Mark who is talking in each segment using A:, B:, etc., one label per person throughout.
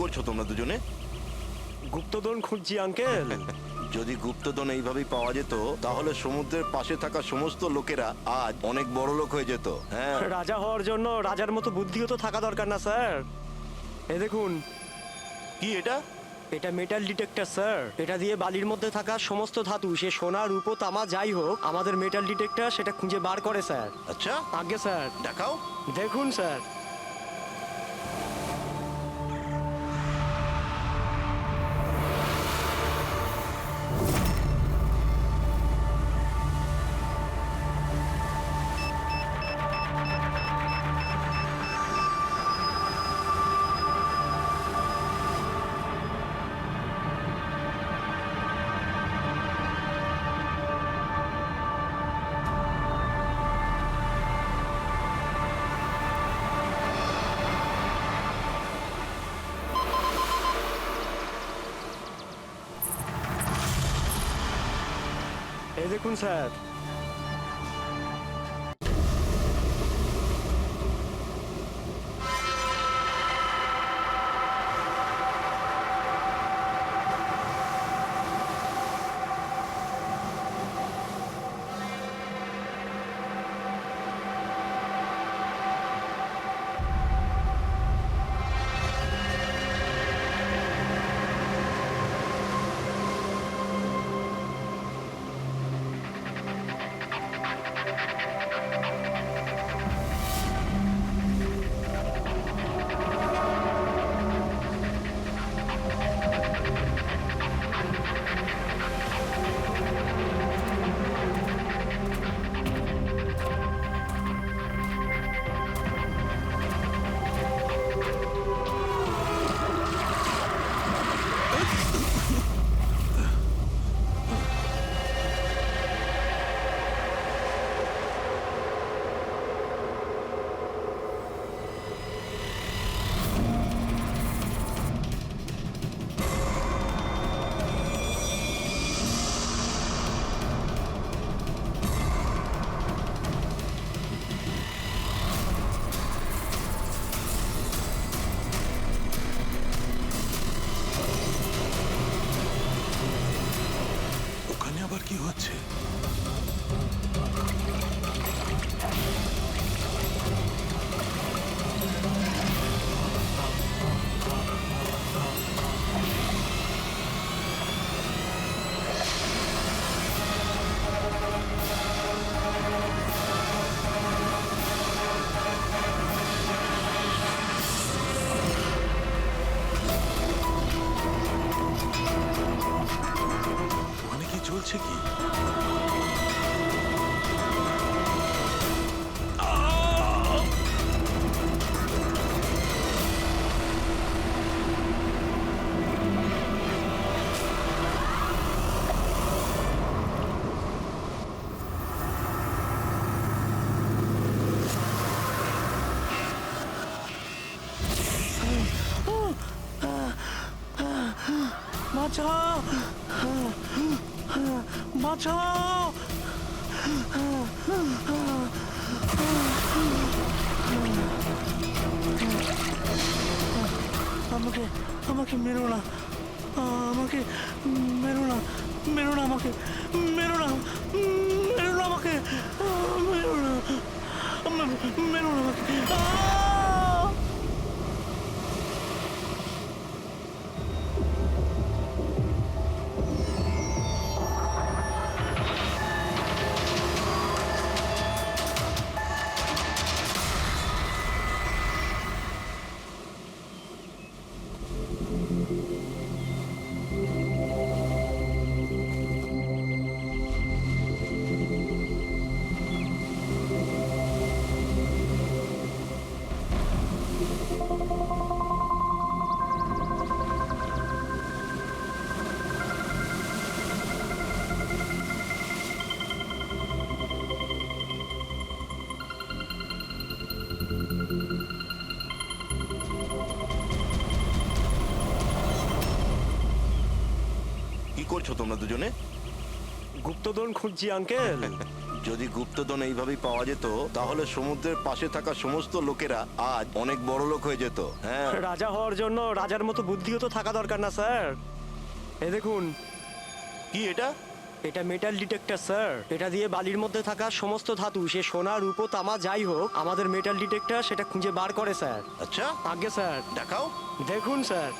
A: করছো তোমরা দুজনে?
B: গুপ্তধন খুঁজছি আঙ্কেল।
A: যদি গুপ্তধন এইভাবেই পাওয়া যেত তাহলে সমুদ্রের পাশে থাকা সমস্ত লোকেরা আজ অনেক বড় লোক হয়ে যেত। হ্যাঁ,
B: রাজা হওয়ার জন্য রাজার মতো বুদ্ধিও তো থাকা দরকার না স্যার? এই দেখুন,
A: কি এটা?
B: এটা মেটাল ডিটেক্টর স্যার। এটা দিয়ে বালির মধ্যে থাকা সমস্ত ধাতু, সে সোনা রূপো তামা যাই হোক, আমাদের মেটাল ডিটেক্টর সেটা খুঁজে বার করে স্যার।
A: আচ্ছা,
B: আগে স্যার
A: দেখাও।
B: দেখুন স্যার। এই দেখুন স্যার।
C: ওখানে আবার কি হচ্ছে? ওখানে কি চলছে কি?
B: বাঁচাও, বাঁচাও। আমাকে আমাকে মেরো না, আমাকে মেরো না, মেরো না, আমাকে মেরো না, মেরো না, আমাকে মেরো না, মেরো না আমাকে।
A: কি করছো তোমরা দুজনে?
B: গুপ্তধন খুঁজছি আঙ্কেল।
A: যদি গুপ্তধন এইভাবেই পাওয়া যেত তাহলে সমুদ্রের পাশে থাকা সমস্ত লোকেরা আজ অনেক বড় লোক হয়ে যেত। হ্যাঁ,
D: রাজা হওয়ার জন্য রাজার মতো বুদ্ধিও তো থাকা দরকার না স্যার। এ দেখুন,
A: কি এটা?
D: এটা মেটাল ডিটেক্টর স্যার। এটা দিয়ে বালির মধ্যে থাকা সমস্ত ধাতু, সে সোনা রূপো তামা যাই হোক, আমাদের মেটাল ডিটেক্টর সেটা খুঁজে বার করে স্যার।
A: আচ্ছা,
D: আগে স্যার
A: দেখাও।
D: দেখুন স্যার।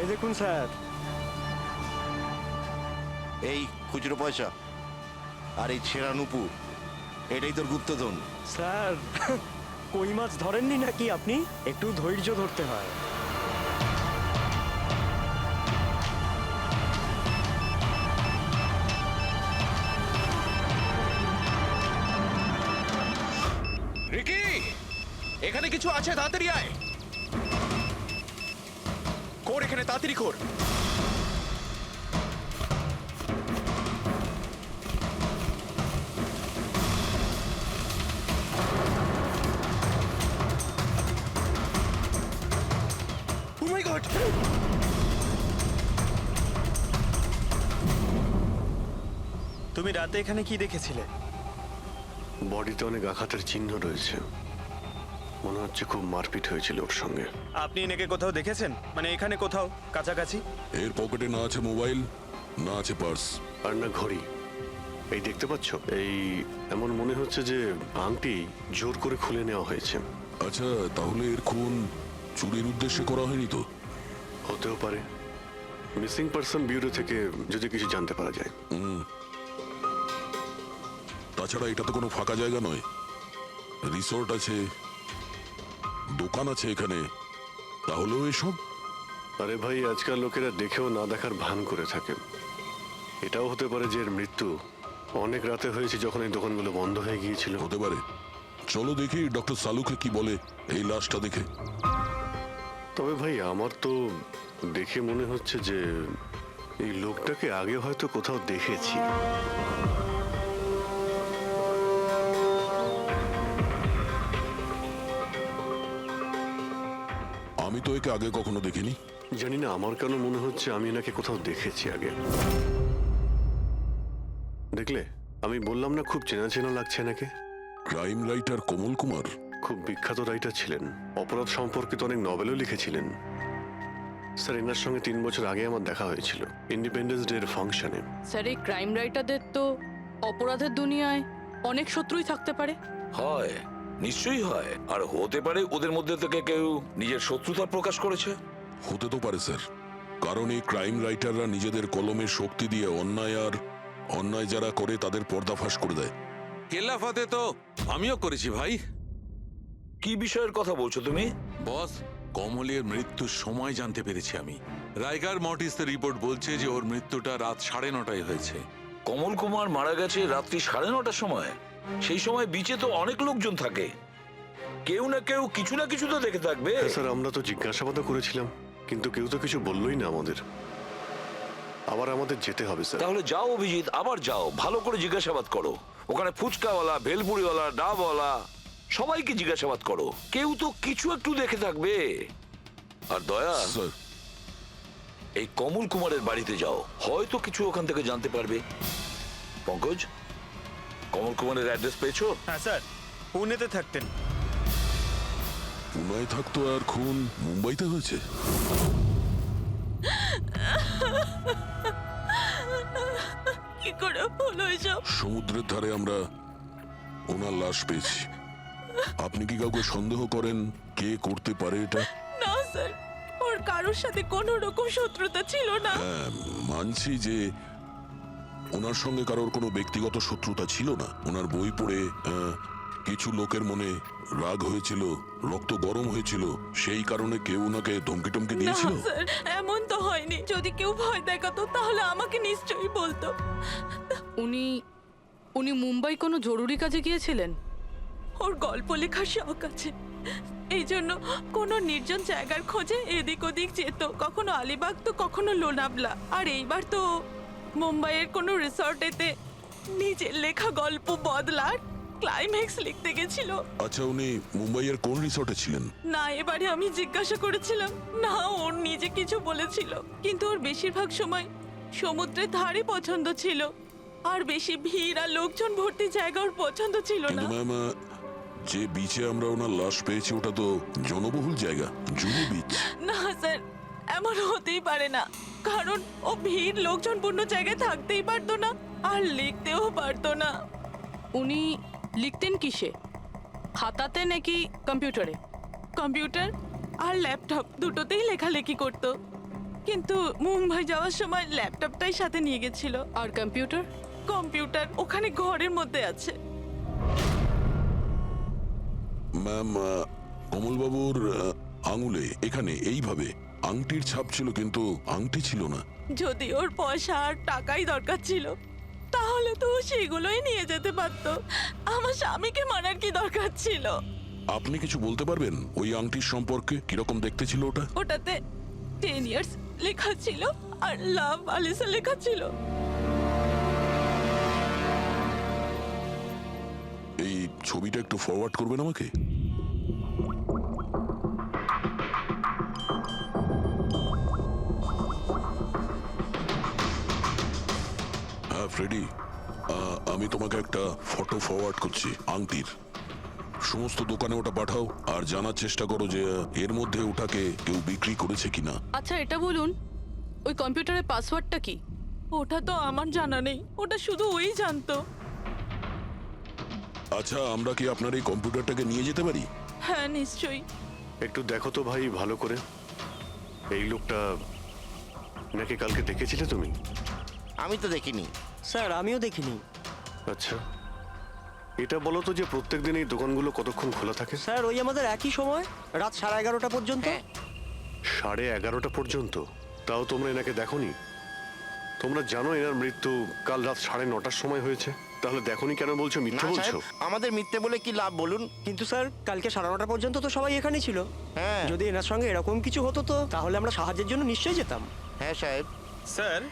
D: এই দেখুন স্যার।
A: এই খুচরো পয়সা আর এই ছেঁড়া নুপুর, এটাই তোর গুপ্তধন।
D: স্যার, কই মাছ ধরেননি নাকি আপনি? একটু ধৈর্য ধরতে হয়।
E: রিকি, এখানে কিছু আছে, তাড়াতাড়ি আয়। কর এখানে, তাড়াতাড়ি কর। Oh my God! তুমি রাতে এখানে কি দেখেছিলে?
F: বডিতে অনেক আঘাতের চিহ্ন রয়েছে। মনে হচ্ছে খুব মারপিট হয়েছিল ওর সঙ্গে।
E: আপনি এনেকে কোথাও দেখেছেন? মানে এখানে কোথাও কাছাকাছি?
C: এর পকেটে না আছে মোবাইল, না আছে পার্স।
F: আর না ঘড়ি। এই দেখতে পাচ্ছ, এই এমন মনে হচ্ছে যে আংটি জোর করে খুলে নেওয়া হয়েছে।
C: আচ্ছা, তাহলে এর খুন চুরির উদ্দেশ্যে করা হয়নি তো?
F: হতেও পারে। মিসিং পারসন ব্যুরো থেকে যদি কিছু জানতে পারা যায়।
C: তাছাড়া এটা তো কোনো ফাঁকা জায়গা নয়। রিসোর্ট আছে, দোকান আছে এখানে, তাহলেও এসব।
F: আরে ভাই, আজকাল লোকেরা দেখেও না দেখার ভান করে থাকে। এটাও হতে পারে যে এর মৃত্যু অনেক রাতে হয়েছে, যখন এই দোকানগুলো বন্ধ হয়ে গিয়েছিল।
C: হতে পারে। চলো দেখি ডক্টর সালুকে কি বলে এই লাশটা দেখে।
F: তবে ভাই, আমার তো দেখে মনে হচ্ছে যে এই লোকটাকে আগে হয়তো কোথাও দেখেছি।
C: আমি তো একে আগে কখনো দেখিনি।
F: জানি না, আমার কেন মনে হচ্ছে আমি এনাকে কোথাও দেখেছি আগে। দেখলে, আমি বললাম না খুব চেনা চেনা লাগছে এনাকে।
C: ক্রাইম রাইটার কমল কুমার।
F: খুব বিখ্যাত রাইটার ছিলেন, অপরাধ সম্পর্কিত অনেক নভেলও লিখেছিলেন। স্যার, এনার সঙ্গে 3 বছর আগে আমার দেখা হয়েছিল ইন্ডিপেন্ডেন্স ডে এর ফাংশনে।
G: স্যার, এই ক্রাইম রাইটারদের তো অপরাধের দুনিয়ায় অনেক শত্রুই থাকতে পারে।
H: হয়, নিশ্চয়ই হয়। আর হতে পারে ওদের মধ্যে থেকে কেউ নিজের শত্রুতা প্রকাশ করেছে।
C: হতে তো পারে স্যার, কারণ এই ক্রাইম রাইটাররা নিজেদের কলমের শক্তি দিয়ে অন্যায় যারা করে তাদের পর্দাফাশ করে দেয়।
I: কেল্লাফাতে তো আমিও করেছি ভাই।
H: কি বিষয়ের কথা বলছো তুমি?
I: বস, কমলের মৃত্যুর সময় জানতে পেরেছি আমি। রাইগার মর্টিসের রিপোর্ট বলছে যে ওর মৃত্যুটা রাত 9:30টায় হয়েছে।
H: কমল কুমার মারা গেছে রাত্রি 9:30টার সময়। সেই সময় বিচে তো অনেক লোকজন থাকে, কেউ না কেউ কিছু না কিছু তো দেখে থাকবে।
F: হ্যাঁ স্যার, আমরা তো জিজ্ঞাসাবাদও করেছিলাম, কিন্তু কেউ তো কিছু বললোই না আমাদের। আবার আমাদের যেতে হবে স্যার।
H: তাহলে যাও অভিজিৎ, আবার যাও, ভালো করে জিজ্ঞাসাবাদ করো। ওখানে ফুচকাওয়ালা, ভেলপুরিওয়ালা, ডাবওয়ালা সবাইকে জিজ্ঞাসাবাদ করো, কেউ তো কিছু একটু দেখে থাকবে। আর দয়া,
C: স্যার,
H: এই কমল কুমারের বাড়িতে যাও, হয়তো কিছু ওখান থেকে জানতে পারবে। পঙ্কজ, কমল কুমারের অ্যাড্রেস পেয়েছো?
E: হ্যাঁ স্যার, পুনেতে থাকতেন।
C: পুনায় থাকতো আর খুন মুম্বাইতে হয়েছে।
G: কি করে হলো এসব?
C: সমুদ্রের ধারে আমরা ওনার লাশ পেয়েছি। আপনি কি কাউকে সন্দেহ করেন কে করতে পারে এটা?
G: না স্যার, ওর কারোর সাথে কোনো রকম শত্রুতা ছিল না।
C: হ্যাঁ, মানছি যে ওনার সঙ্গে কারোর কোনো ব্যক্তিগত শত্রুতা ছিল না। ওনার বই পড়ে কিছু লোকের মনে রাগ হয়েছিল, রক্ত গরম হয়েছিল, সেই কারণে কেউ ওনাকে ধমকি টমকি
J: না
C: দিয়েছিল।
J: স্যার, এমন তো হয়নি। যদি কেউ ভয় দেখাতো তাহলে আমাকে নিশ্চয়ই বলতো।
G: উনি উনি মুম্বাই কোনো জরুরি কাজে গিয়েছিলেন?
J: ওর গল্প লেখার শখ আছে, এই জন্য কোনো নির্জন জায়গার খোঁজে এদিক ওদিক যেত, কখনো আলিবাগ তো কখনো লোনাভলা। আর এইবার তো মুম্বাইয়ের কোনো রিসর্টেতে নিজের লেখা গল্প বদলার ক্লাইম্যাক্স লিখতে গেছিল।
C: আচ্ছা, উনি মুম্বাইয়ের কোন রিসর্টে ছিলেন?
J: না, এবারে আমি জিজ্ঞাসা করেছিলাম না, ওর নিজে কিছু বলেছিল, কিন্তু ওর বেশিরভাগ সময় সমুদ্রের ধারে পছন্দ ছিল, আর বেশি ভিড় আর লোকজন ভর্তি জায়গা ওর পছন্দ ছিল না।
C: কিন্তু ম্যাম, যে বিচে আমরা ওনার লাশ পেয়েছি ওটা তো জনবহুল জায়গা, জুহু বিচ।
J: না স্যার, এমন হতেই পারে না, কারণ ও ভিড় লোকজনপূর্ণ জায়গায় থাকতেই পারতো না আর লিখতেও পারতো না।
G: উনি লিখতেন কিসে, খাতাতে নাকি কম্পিউটারে?
J: কম্পিউটার আর ল্যাপটপ দুটোতেই লেখালেখি করতো, কিন্তু মুম্বাই যাওয়ার সময় ল্যাপটপটাই সাথে নিয়ে গেছিল।
G: আর কম্পিউটার?
J: কম্পিউটার ওখানে ঘরের মধ্যে আছে।
C: ম্যাম, কমলবাবুর আঙুলে এখানে এইভাবে আংটির ছাপ ছিল, কিন্তু আংটি ছিল না।
J: যদি ওর পয়সা আর টাকাই দরকার ছিল তাহলে তো ও সেগুলোই নিয়ে যেতে পারতো। আমার স্বামীকে মারার কি দরকার ছিল?
C: আপনি কিছু বলতে পারবেন ওই আংটির সম্পর্কে? কিরকম দেখতে ছিল ওটা?
J: ওটাতে 10 ইয়ার্স লেখা ছিল আর লাভ আলিসা লেখা ছিল।
C: এই ছবিটা একটু ফরওয়ার্ড করবেন আমাকে? হ্যাঁ ফ্রেডি, আমি তোমাকে একটা ফটো ফরওয়ার্ড করছি আংটির। সমস্ত দোকানে ওটা পাঠাও আর জানার চেষ্টা করো যে এর মধ্যে ওটাকে কেউ বিক্রি করেছে কিনা।
G: আচ্ছা এটা বলুন, ওই কম্পিউটারের পাসওয়ার্ডটা কি?
J: ওটা তো আমার জানা নেই, ওটা শুধু ওই জানতো।
C: আচ্ছা, আমরা কি আপনার এই কম্পিউটারটাকে নিয়ে যেতে পারি?
J: হ্যাঁ নিশ্চয়ই।
F: একটু দেখো তো ভাই ভালো করে, এই লোকটা নাকি কালকে দেখেছিলে তুমি?
A: আমি তো দেখিনি।
D: স্যার আমিও দেখিনি।
F: আচ্ছা, এটা বলো তো যে প্রত্যেকদিন এই দোকানগুলো কতক্ষণ খোলা থাকে?
D: স্যার ওই আমাদের একই সময়, রাত 11:30 পর্যন্ত।
F: 11:30 পর্যন্ত? তাও তোমরা এনাকে দেখোনি? তোমরা জানো এনার মৃত্যু কাল রাত 9:30টার সময় হয়েছে, তাহলে দেখোনি কেন বলছো?
A: না
F: মিথ্যে বলছো?
A: সাহেব, আমাদের মিথ্যে বলে কি লাভ বলুন?
D: কিন্তু স্যার কালকে 9:30 পর্যন্ত তো সবাই এখানে ছিল।
A: হ্যাঁ।
D: যদি এনার সঙ্গে এরকম কিছু হতো তো তাহলে আমরা সাহায্যের জন্য নিশ্চয়ই যেতাম।
A: হ্যাঁ সাহেব।
K: স্যার,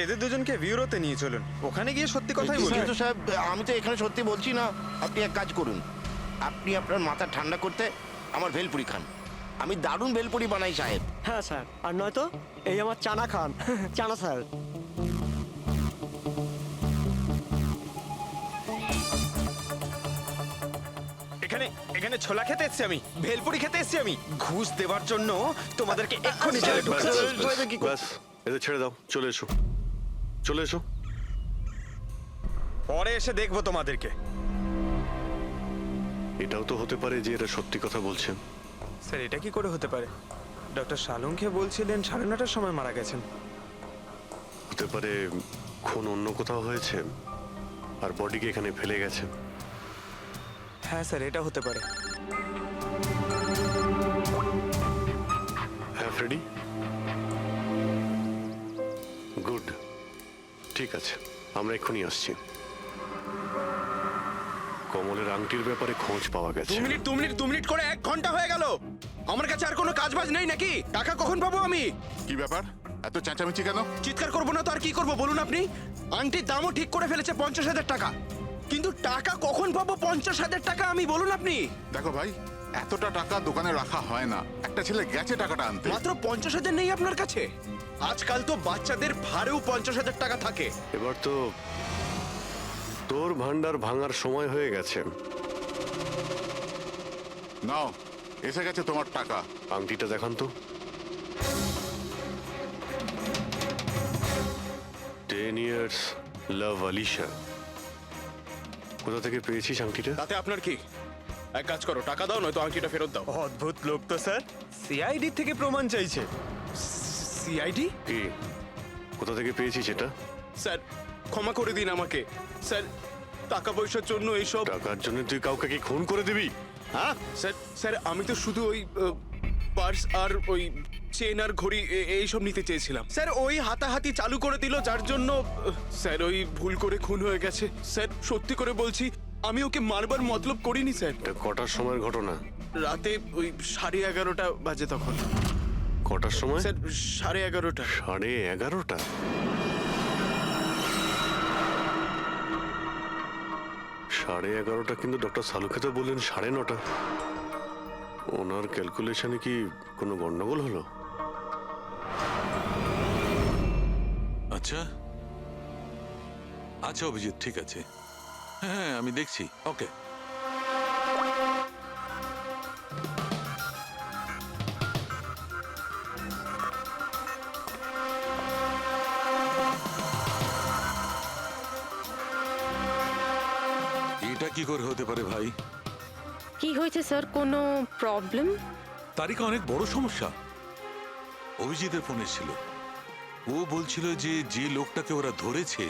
K: এদের দুজনকে ভিউরোতে নিয়ে চলুন, ওখানে গিয়ে সত্যি কথাই বলুন।
A: কিন্তু সাহেব, আমি তো এখানে সত্যি বলছি না। আপনি এক কাজ করুন, আপনি আপনার মাথা ঠান্ডা করতে আমার ভেলপুরি খান। আমি দারুণ ভেলপুরি বানাই সাহেব।
D: হ্যাঁ স্যার, আর নয়তো এই আমার চানা খান। চানা স্যার।
K: এখানে এখানে ছোলা খেতে এসেছি আমি, ভেলপুরি খেতে এসেছি আমি। ঘুষ দেওয়ার জন্য তোমাদেরকে এক্ষুনি জেলে
F: ব্যাস,
K: ঢুকাচ্ছি।
F: ব্যাস, ব্যাস, এদের ছেড়ে দাও, চলে এসো, চলে এসো।
K: পরে এসে দেখবো তোমাদেরকে।
F: এটাও তো হতে পারে যে এরা সত্যি কথা বলছেন।
K: স্যার এটা কি করে হতে পারে? ডক্টর শালুংকে বলছিলেন 9:30টার সময় মারা গেছেন।
F: হতে পারে খুন অন্য কোথাও হয়েছে আর বডিকে এখানে ফেলে গেছে।
K: হ্যাঁ স্যার, এটা হতে পারে।
F: হ্যাঁ ফ্রেডি, গুড, ঠিক আছে, আমরা এক্ষুনি আসছি। কমলের আংটির ব্যাপারে খোঁজ পাওয়া গেছে।
K: 2 মিনিট করে 1 ঘন্টা হয়ে গেল। আমার কাছে আর কোনো কাজ বাজ নেই নাকি? টাকা কখন পাবো আমি?
L: কি ব্যাপার, এত চেঁচামেচি কেন?
K: চিৎকার করবো না তো আর কি করবো বলুন আপনি? আংটির দামও ঠিক করে ফেলেছে 50,000 টাকা, কিন্তু টাকা কখন পাবো 50,000 টাকা আমি বলুন আপনি?
L: দেখো ভাই, এতটা টাকা দোকানে রাখা হয় না। একটা ছেলে গেছে টাকাটা আনতে।
K: মাত্র 50,000 নেই আপনার কাছে? আজকাল তো বাচ্চাদের ভাড়েও 50,000 টাকা থাকে।
F: এবার তো তোর ভান্ডার ভাঙার সময় হয়ে গেছে।
L: নাও, এসে গেছে তোমার টাকা।
F: আংটিটা দেখান তো। 10 years লাভ আলিশা। কোথা থেকে পেয়েছিস আংটিটা?
K: তাতে আপনার কি? এক কাজ করো, টাকা দাও, নয়তো আংটিটা ফেরত দাও। অদ্ভুত লোক তো স্যার, সিআইডি থেকে প্রমাণ চাইছে। সিআইডি?
F: কি, কোথা থেকে পেয়েছিস এটা?
K: স্যার ক্ষমা করে দিন আমাকে। স্যার টাকা পয়সার জন্য এইসব।
F: টাকার জন্য তুই কাউকে কি খুন করে দিবি? হ্যাঁ
K: স্যার স্যার আমি তো শুধু ওই পার্স আর ওই চেন আর ঘড়ি এইসব নিতে চেয়েছিলাম। স্যার ওই হাতাহাতি চালু করে দিল, যার জন্য স্যার ওই ভুল করে খুন হয়ে গেছে। স্যার সত্যি করে বলছি, আমি ওকে মারবার মতলব করিনি স্যার।
F: এটা কটার সময়ের ঘটনা?
K: রাতে ওই 11:30 বাজে তখন।
F: কটার সময়?
K: স্যার 11:30।
F: 11:30? সাড়ে 11:30 কিন্তু ডক্টর সালুকে তো বললেন 9:30। ওনার ক্যালকুলেশনে কি কোনো গন্ডগোল হলো?
I: আচ্ছা আচ্ছা অভিজিৎ, ঠিক আছে, হ্যাঁ আমি দেখছি। ওকে, এটা কি করে হতে পারে ভাই?
J: কি হয়েছে স্যার, কোনো প্রবলেম?
I: তারিকা অনেক বড় সমস্যা। অভিজিতের ফোন এসেছিল, ও বলছিল যে যে লোকটাকে ওরা ধরেছে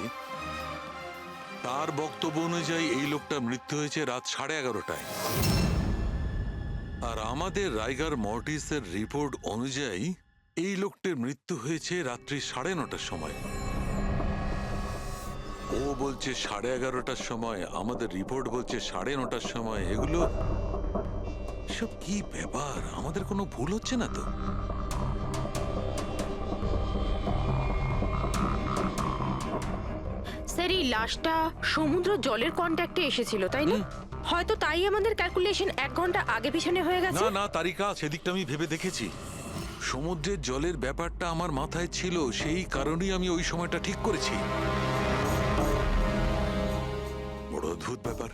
I: তার বক্তব্য অনুযায়ী এই লোকটার মৃত্যু হয়েছে রাত 11:30টায়, আর আমাদের রাইগার মর্টিসের রিপোর্ট অনুযায়ী এই লোকটির মৃত্যু হয়েছে রাত্রি 9:30টার সময়। ও বলছে 11:30টার সময়, আমাদের রিপোর্ট বলছে 9:30টার সময়। এগুলো সব কি ব্যাপার? আমাদের কোনো ভুল হচ্ছে না তো?
J: স্যার এই লাশটা সমুদ্র জলের কন্ট্যাক্টে এসেছিল, তাই না? হয়তো তাই আমাদের ক্যালকুলেশন 1 ঘন্টা আগে পিছনে হয়ে গেছে।
I: না না তারিকা, সেদিকটা আমি ভেবে দেখেছি। সমুদ্রের জলের ব্যাপারটা আমার মাথায় ছিল, সেই কারণেই আমি ওই সময়টা ঠিক করেছি। বড় অদ্ভুত ব্যাপার।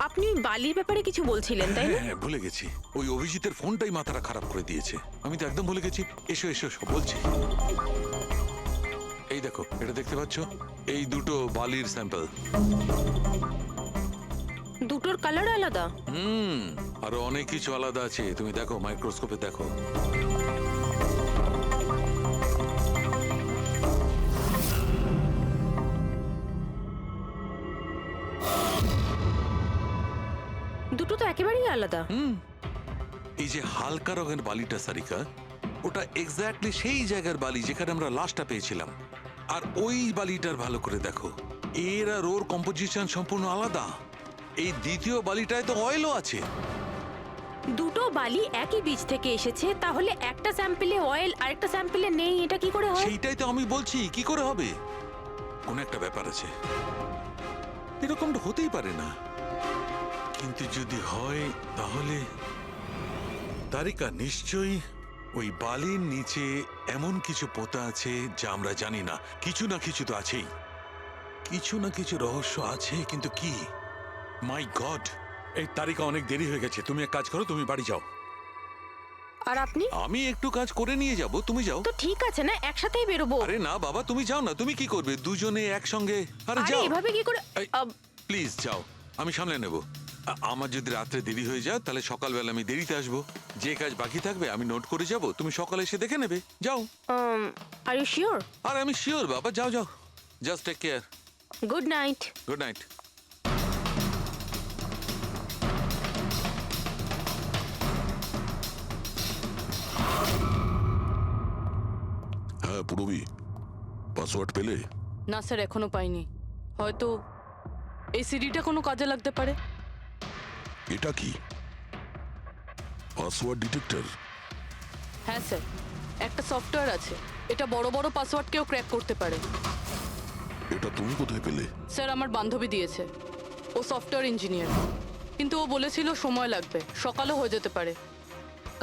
J: আপনি বালির ব্যাপারে কিছু বলছিলেন, তাই না?
I: হ্যাঁ ভুলে গেছি, ওই অভিজিতের ফোনটাই মাথাটা খারাপ করে দিয়েছে। আমি তো একদম ভুলে গেছি। এসো এসো, সব বলছি। এই দেখো, এটা দেখতে পাচ্ছ? এই দুটো বালির স্যাম্পল।
J: দুটোর কালার আলাদা।
I: আরো অনেক কিছু আলাদা আছে, তুমি দেখো, মাইক্রোস্কোপে দেখো।
J: দুটো তো একেবারেই আলাদা।
I: এই যে হালকা রঙের বালিটা সারিকা, ওটা এক্স্যাক্টলি সেই জায়গার বালি যেখানে আমরা লাশটা পেয়েছিলাম। আর ওই বালিটার ভালো করে দেখো, এর আর ওর কম্পোজিশন সম্পূর্ণ আলাদা। এই দ্বিতীয় বালিটায় তো অয়েলও আছে।
J: দুটো বালি একই বীজ থেকে এসেছে, তাহলে একটা স্যাম্পলে অয়েল আরেকটা স্যাম্পলে নেই, এটা কি করে হয়?
I: সেইটাই তো আমি বলছি, কি করে হবে? কোন একটা ব্যাপার আছে, এরকমটা হতেই পারে না। কিন্তু যদি হয় তাহলে তারিকা নিশ্চয়ই ওই বালির নিচে এমন কিছু পোতা আছে যা আমরা জানি না। কিছু না কিছু তো আছেই, কিছু না কিছু রহস্য আছে, কিন্তু কি? মাই গড, এই তারিকা অনেক দেরি হয়ে গেছে। তুমি এক কাজ করো, তুমি বাড়ি যাও।
J: আর আপনি?
I: আমি একটু কাজ করে নিয়ে যাব, তুমি যাও।
J: তো ঠিক আছে না, একসাথেই বেরোবো।
I: আরে না বাবা, তুমি যাও না। তুমি কি করবে দুজনে একসঙ্গে? আরে
J: আরে
I: যাও,
J: এভাবে কি করে?
I: প্লিজ যাও, আমি সামলে নেব। আমার যদি রাত্রে দেরি হয়ে যায় তাহলে সকালবেলা আমি দেরিতে আসবো। যে কাজ বাকি থাকবে আমি নোট করে যাব, তুমি সকালে এসে দেখে নেবে। যাও।
J: Are you sure?
I: আর আমি শিওর বাবা, যাও যাও, just take care.
J: Good night.
I: Good night.
C: হ্যাঁ পুরবি, পাসওয়ার্ড পেলে?
G: না স্যার, এখনো পাইনি। হয়তো এই সিডিটা কোনো কাজে লাগতে পারে।
C: এটা কি পাসওয়ার্ড ডিটেক্টর?
G: হ্যাঁ স্যার, একটা সফটওয়্যার আছে, এটা বড় বড় পাসওয়ার্ডকেও ক্র্যাক করতে পারে।
C: এটা তুমি কোথায় পেলে?
G: স্যার আমার বান্ধবী দিয়েছে, ও সফটওয়্যার ইঞ্জিনিয়ার, কিন্তু ও বলেছিল সময় লাগবে, সকালও হয়ে যেতে পারে,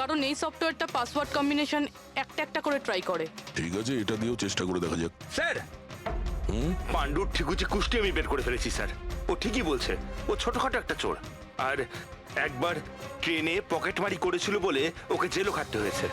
G: কারণ এই সফটওয়্যারটা পাসওয়ার্ড কম্বিনেশন একটা একটা করে ট্রাই করে।
C: ঠিক আছে, এটা দিয়েও চেষ্টা করে দেখা যাক।
A: স্যার, পাণ্ডুর ঠিকুচি কুষ্টি আমি বের করে ফেলেছি স্যার। ও ঠিকই বলছে, ও ছোটখাটো একটা চোর, আর একবার ট্রেনে পকেটমারি করেছিল বলে ওকে জেলও খাটতে হয়েছে।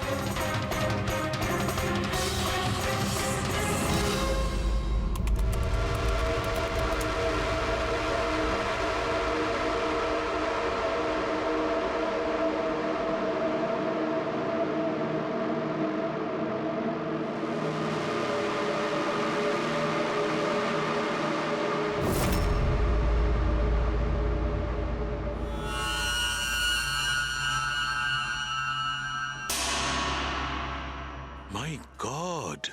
I: মাই গড,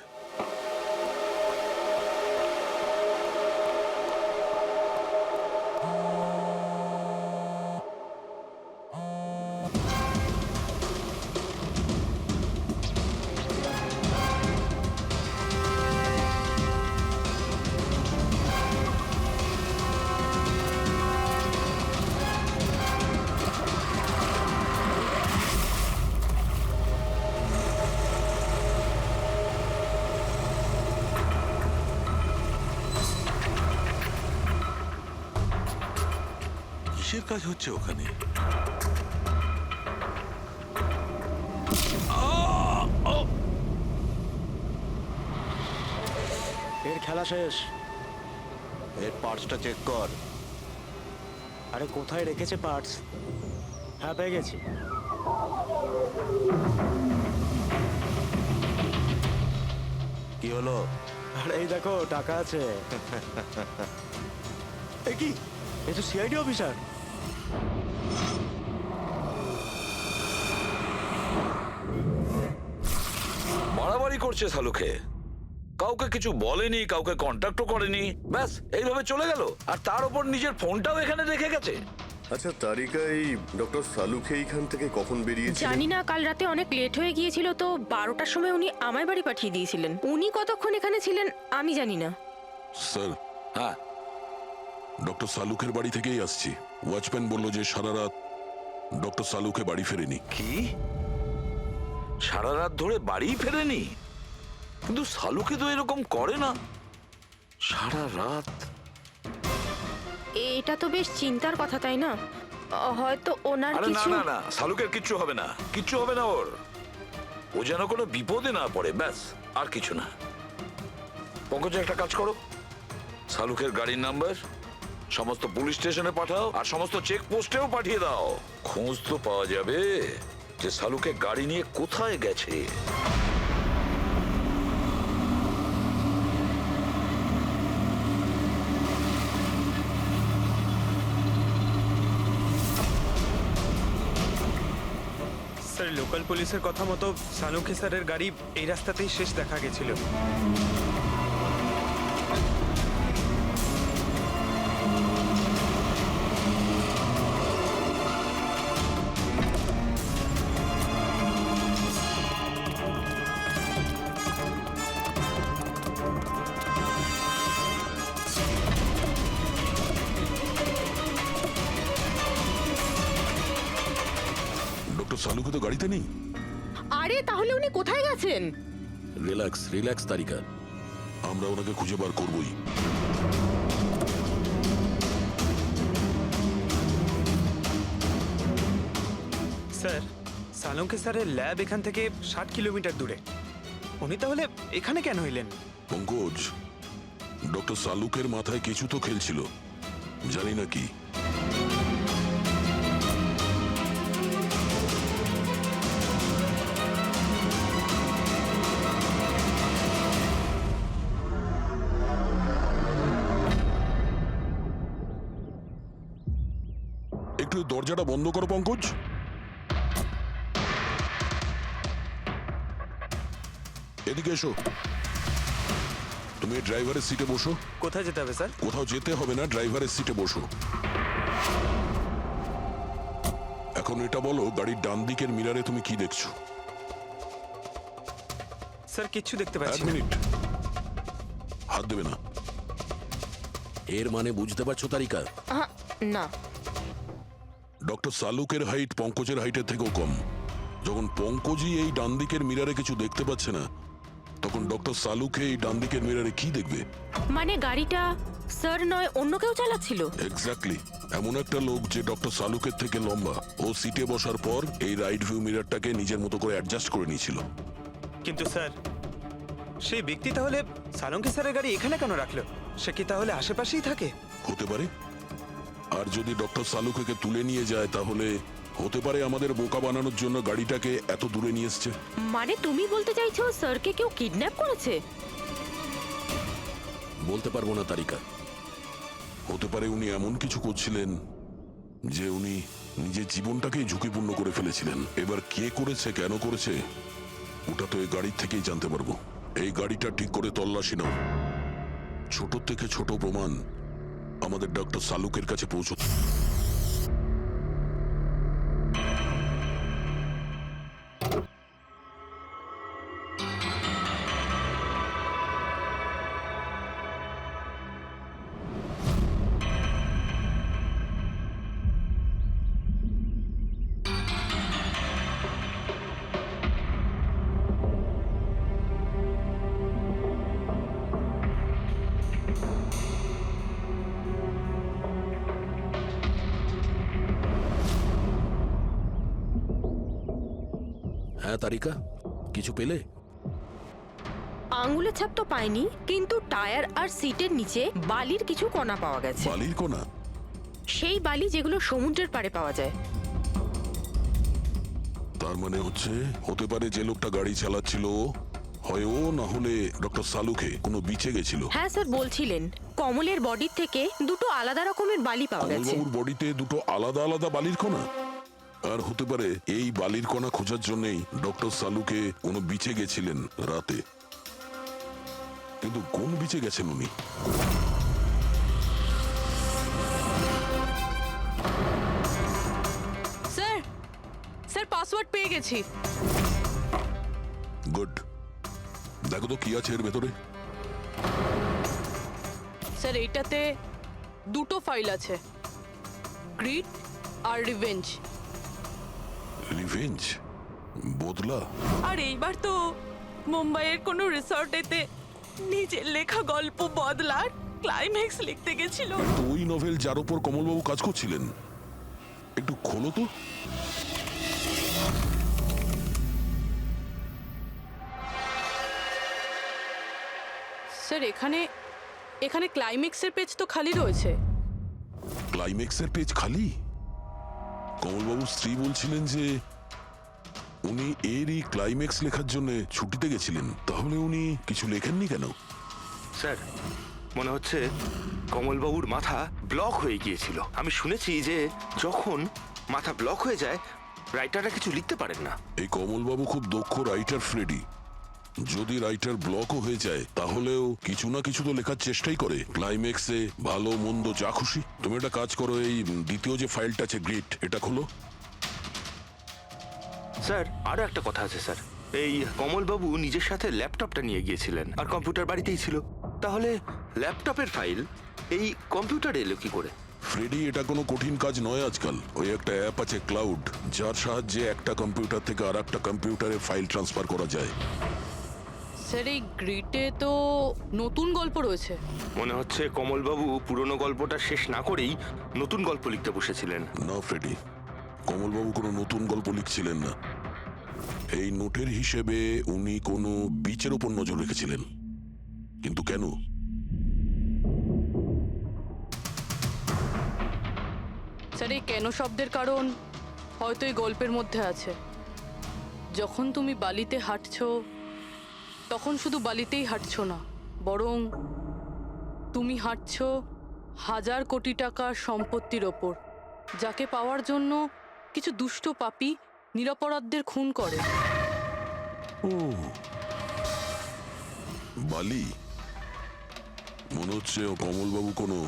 I: কিসের কাজ হচ্ছে ওখানে?
D: এর খেলা শেষ।
B: এর পার্টসটা চেক কর।
D: আরে কোথায় রেখেছে পার্টস? হ্যাঁ, পেয়ে গেছি।
B: কি হলো?
D: আরে এই দেখো, টাকা আছে। এ কি? এ তো সিআইডি অফিসার।
H: বাড়াবাড়ি করছে সালুকে, কাউকে কিছু বলেনি, কাউকে কন্ট্যাক্টও করেনি, ব্যাস এইভাবে চলে গেল। আর তার উপর নিজের ফোনটাও এখানে রেখে গেছে।
F: আচ্ছা তারিকা, এই ডক্টর সালুকে এইখান থেকে কখন বেরিয়েছে?
J: জানি না, কাল রাতে অনেক লেট হয়ে গিয়েছিল তো 12টার সময় উনি আমায় বাড়ি পাঠিয়ে দিয়েছিলেন। উনি কতক্ষণ এখানে ছিলেন আমি জানি না।
C: স্যার,
H: হ্যাঁ,
C: ডক্টর সালুকের বাড়ি থেকেই আসছি। ওয়াচম্যান বলল যে সারা রাত ডক্টর সালুকে বাড়ি ফেরেনি।
H: কি সারা রাত ধরে বাড়ি ফেরেনি? কিন্তু সালুকে তো এরকম করে না, সারা রাত।
J: এটা তো বেশ চিন্তার কথা, তাই না? হয়তো ওনার
H: আরে না
J: কিছু
H: না না, সালুকের কিচ্ছু হবে না, কিচ্ছু হবে না ওর। ও যেন কোনো বিপদে না পড়ে, ব্যাস, আর কিছু না। পঙ্কজ, একটা কাজ করো, সালুকের গাড়ির নাম্বার সমস্ত পুলিশ স্টেশনে পাঠাও আর সমস্ত চেক পোস্টেও পাঠিয়ে দাও। খোঁজ তো পাওয়া যাবে যে সালুকে গাড়ি নিয়ে কোথায় গেছে।
K: স্যার, লোকাল পুলিশের কথা মতো সালুকে স্যারের গাড়ি এই রাস্তাতেই শেষ দেখা গেছিল।
C: ডক্টর সালুকে তো গাড়িতে নেই।
J: আরে তাহলে উনি কোথায় গেছেন?
C: রিল্যাক্স রিল্যাক্স তারিকা, আমরা ওনাকে খুঁজে বার করবই।
K: স্যার, সালুকে স্যারের ল্যাব এখান থেকে 60 কিলোমিটার দূরে। উনি তাহলে এখানে কেন এলেন?
C: পঙ্কজ, ডক্টর সালুকের মাথায় কিছু তো খেলছিল, জানি না কি। একটু দরজাটা বন্ধ করো পঙ্কজ। এদিকে এসো। তুমি ড্রাইভারের সিটে বসো।
K: কোথায় যেতে হবে স্যার?
C: কোথাও যেতে হবে না, ড্রাইভারের সিটে বসো। এখন এটা বলো, গাড়ির ডান দিকের মিরারে তুমি কি দেখছো?
K: স্যার, কিচ্ছু দেখতে
C: এক
K: পাচ্ছি না।
C: মিনিট, হাত দেবে না।
B: এর মানে বুঝতে পারছো তারিকা?
J: না।
C: ডক্টর সালুকের হাইট পঙ্কজের হাইটের থেকেও কম। যখন পঙ্কজই এই ডান দিকের মিরারে কিছু দেখতে পাচ্ছে না, তখন ডক্টর সালুকে এই ডান দিকের মিরারে কি দেখবে?
J: মানে গাড়িটা স্যার নয়, অন্য কেউ চালাচ্ছিল?
C: এক্স্যাক্টলি, এমন একটা লোক যে ডক্টর সালুকের থেকে লম্বা। ও সিটে বসার পর এই রাইট ভিউ মিরারটাকে নিজের মতো করে অ্যাডজাস্ট করে নিয়েছিল।
K: কিন্তু স্যার, সেই ব্যক্তি তাহলে সালুকে স্যারের গাড়ি এখানে কেন রাখলো? সে কি তাহলে আশেপাশেই থাকে?
C: হতে পারে। আর যদি ডক্টর সালুকে তুলে নিয়ে যায়, তাহলে হতে পারে আমাদের বোকা বানানোর জন্য গাড়িটাকে এত দূরে নিয়ে এসছে।
J: মানে তুমি বলতে চাইছো স্যারকে কেউ কিডন্যাপ করেছে?
C: বলতে পারবো না তারিকা। হতে পারে উনি এমন কিছু করছিলেন যে উনি নিজের জীবনটাকেই ঝুঁকিপূর্ণ করে ফেলেছিলেন। এবার কে করেছে, কেন করেছে, ওটা তো এই গাড়ির থেকেই জানতে পারবো। এই গাড়িটা ঠিক করে তল্লাশি নাও। ছোট থেকে ছোট প্রমাণ আমাদের ডক্টর সালুকের কাছে পৌঁছত।
M: হ্যাঁ তারিকা, কিছু পেলে?
N: আঙ্গুলের ছাপ তো পাইনি, কিন্তু টায়ার আর সিটের নিচে বালির কিছু কণা পাওয়া গেছে।
C: বালির কণা?
N: সেই বালি যেগুলো সমুদ্রের পাড়ে পাওয়া যায়।
C: তার মানে হচ্ছে হতে পারে যে লোকটা গাড়ি চালাচ্ছিল হয় ও, না হলে ডক্টর সালুকে কোনো বিচে গেছিল।
N: হ্যাঁ স্যার, বলছিলেন কমলের বডির থেকে দুটো আলাদা রকমের বালি পাওয়া গেছে।
C: কমলবাবুর বডিতে দুটো আলাদা আলাদা বালির কণা? আর হতে পারে এই বালির কণা খোঁজার জন্যই ডক্টর সালুকে কোনো বিচে গেছিলেন রাতে। কিন্তু কোন বিচে গেছেন উনি?
G: স্যার, স্যার পাসওয়ার্ড পেয়ে গেছি।
C: গুড। দেখো তো কি আছে এর ভেতরে।
G: স্যার এইটাতে দুটো ফাইল আছে, গ্রিড আর রিভেঞ্জ।
C: রিভেঞ্জ? বদলা?
J: আর এইবার তো মুম্বাইয়ের কোনো রিসর্টেতে নিজের লেখা গল্প বদলার ক্লাইম্যাক্স লিখতে গেছিল।
C: তো ওই নভেল যার উপর কমলবাবু কাজ করছিলেন, একটু খোলো তো।
G: স্যার এখানে এখানে ক্লাইম্যাক্সের পেজ তো খালি রয়েছে।
C: ক্লাইম্যাক্সের পেজ খালি? কমলবাবুর স্ত্রী বলছিলেন যে উনি এরই ক্লাইম্যাক্স লেখার জন্য ছুটিতে গেছিলেন। তাহলে উনি কিছু লেখেননি কেন?
A: স্যার মনে হচ্ছে কমলবাবুর মাথা ব্লক হয়ে গিয়েছিল। আমি শুনেছি যে যখন মাথা ব্লক হয়ে যায় রাইটাররা কিছু লিখতে পারেন না।
C: এই কমলবাবু খুব দক্ষ রাইটার ফ্রেডি। যদি রাইটার ব্লকও হয়ে যায় তাহলেও কিছু না কিছু তো লেখার চেষ্টাই করে। ক্লাইম্যাক্সে ভালো মন্দ যা খুশি। তুমি একটা কাজ করো, এই দ্বিতীয় যে ফাইলটা আছে গ্রিড, এটা খোলো।
A: স্যার আরো একটা কথা আছে স্যার। এই কমলবাবু নিজের সাথে ল্যাপটপটা নিয়ে গিয়েছিলেন আর কম্পিউটার বাড়িতেই ছিল। তাহলে ল্যাপটপের ফাইল এই কম্পিউটারে এলো কি করে?
C: ফ্রেডি, এটা কোনো কঠিন কাজ নয় আজকাল। ওই একটা অ্যাপ আছে ক্লাউড, যার সাহায্যে একটা কম্পিউটার থেকে আর একটা কম্পিউটারে ফাইল ট্রান্সফার করা যায়।
G: স্যার এই গ্রিডে তো নতুন গল্প রয়েছে।
A: মনে হচ্ছে কমলবাবু পুরনো গল্পটা শেষ না করেই নতুন গল্প লিখতে বসেছিলেন।
C: না ফ্রেডি, কমলবাবু কোনো নতুন গল্প লিখছিলেন না। এই নোটের হিসেবে উনি কোনো বিচের উপর নজর রেখেছিলেন। কিন্তু কেন?
G: স্যার এই কেন শব্দের কারণ হয়তো এই গল্পের মধ্যে আছে। যখন তুমি বালিতে হাঁটছো তখন শুধু বালিতেই হাঁটছো না, বরং তুমি হাঁটছো 1000 কোটি টাকার সম্পত্তির ওপর, যাকে পাওয়ার জন্য কিছু দুষ্ট পাপী নিরপরাধদের খুন করে।
C: ও বালি। মনে হচ্ছে কমলবাবু কোনো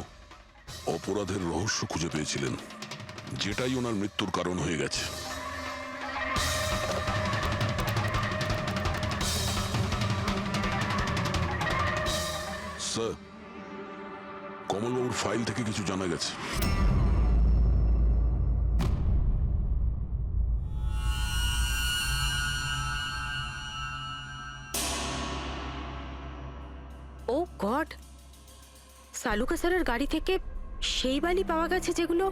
C: অপরাধের রহস্য খুঁজে পেয়েছিলেন, যেটাই ওনার মৃত্যুর কারণ হয়ে গেছে। স্যার, কমলবাবুর ফাইল থেকে কিছু জানা গেছে।
N: ও গড, সালুকা স্যারের গাড়ি থেকে সেই বালি পাওয়া গেছে যেগুলো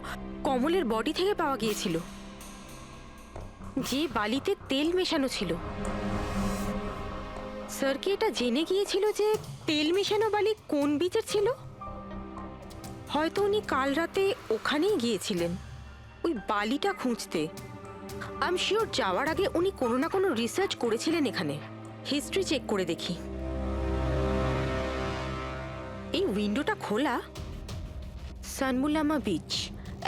N: কমলের বডি থেকে পাওয়া গিয়েছিল, যে বালিতে তেল মেশানো ছিল। স্যার কি এটা জেনে গিয়েছিল যে তেল মেশানো বালি কোন বিচের ছিল? হয়তো উনি কাল রাতে ওখানেই গিয়েছিলেন ওই বালিটা খুঁজতে। আই এম শিওর যাওয়ার আগে উনি কোনো না কোনো রিসার্চ করেছিলেন এখানে। হিস্ট্রি চেক করে দেখি। এই উইন্ডোটা খোলা। সানমুলামা বিচ।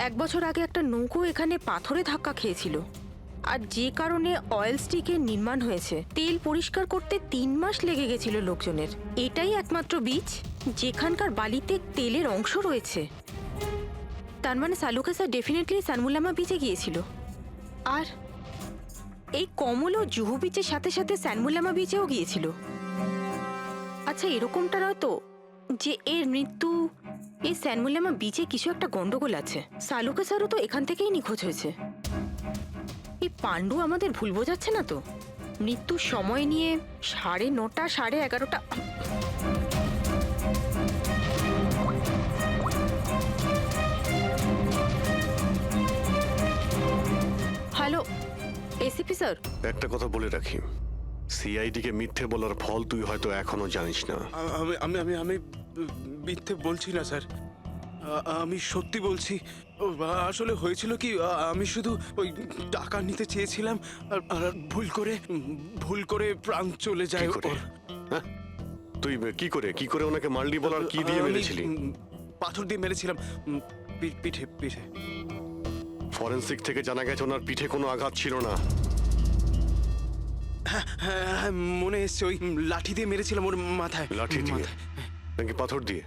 N: 1 বছর আগে একটা নৌকো এখানে পাথরে ধাক্কা খেয়েছিল। আর যে কারণে অয়েল স্টিকের নির্মাণ হয়েছে, তেল পরিষ্কার করতে 3 মাস লেগে গেছিল লোকজনের। এটাই একমাত্র বীচ যেখানকার বালিতে তেলের অংশ রয়েছে। তার মানে সালুকে স্যার ডেফিনেটলি সানমুলামা বিচে গিয়েছিল। আর এই কমলও জুহু বিচের সাথে সাথে সানমুলামা বিচেও গিয়েছিল। আচ্ছা, এরকমটা নয় তো যে এর মৃত্যু এই সানমুলামা বিচে কিছু একটা গন্ডগোল আছে? সালুকে স্যারও তো এখান থেকেই নিখোঁজ হয়েছে। এই পাণ্ডু আমাদের ভুল বোঝাচ্ছে না তো? মৃত্যুর সময় নিয়ে 9:30 11:30। Hello ACP sir.
F: একটা কথা বলে রাখি, সিআইডি কে মিথ্যে বলার ফল তুই হয়তো এখনো জানিস না।
K: আমি আমি আমি আমি মিথ্যে বলছি না স্যার, আমি সত্যি বলছি। আসলে হয়েছিল কি, আমি শুধু ওই টাকা নিতে চেয়েছিলাম আর ভুল করে প্রাণ চলে যায় ওর।
F: হ্যাঁ? তুই কি করে ওনাকে মাল্ডি বলার কি দিয়ে
K: আমি,
F: মেরেছিলি?
K: পাথর দিয়ে মেরেছিলাম, পিঠে পিঠে।
F: ফরেনসিক থেকে জানা গেছে ওনার পিঠে কোনো আঘাত ছিল না।
K: হ্যাঁ, মনে এসছে, ওই লাঠি দিয়ে মেরেছিলাম ওর মাথায়।
F: লাঠি দিয়ে নাকি পাথর দিয়ে?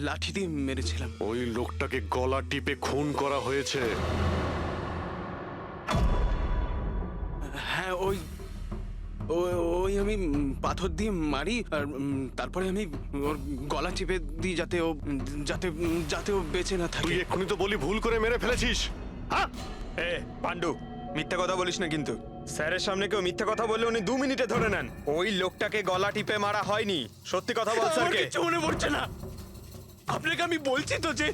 K: লাঠি দিয়ে মেরেছিলাম।
F: ওই লোকটাকে গলা টিপে খুন করা হয়েছে।
K: হ্যাঁ, ওই আমি পাথর দিয়ে মারি আর তারপরে আমি ওর গলা চিপে দিই যাতে ও বেঁচে না থাকে।
F: তুই এক্ষুনি তো বলি ভুল করে মেরে ফেলেছিস।
D: হ্যাঁ এ পাণ্ডু, মিথ্যা কথা বলিস না কিন্তু। স্যারের সামনে কেউ মিথ্যা কথা বললে উনি 2 মিনিটে ধরে নেন। ওই লোকটাকে গলা টিপে মারা হয়নি। সত্যি কথা বল স্যারকে।
K: কিছু মনে পড়ছে না। আপনাকে আমি বলছি তো যে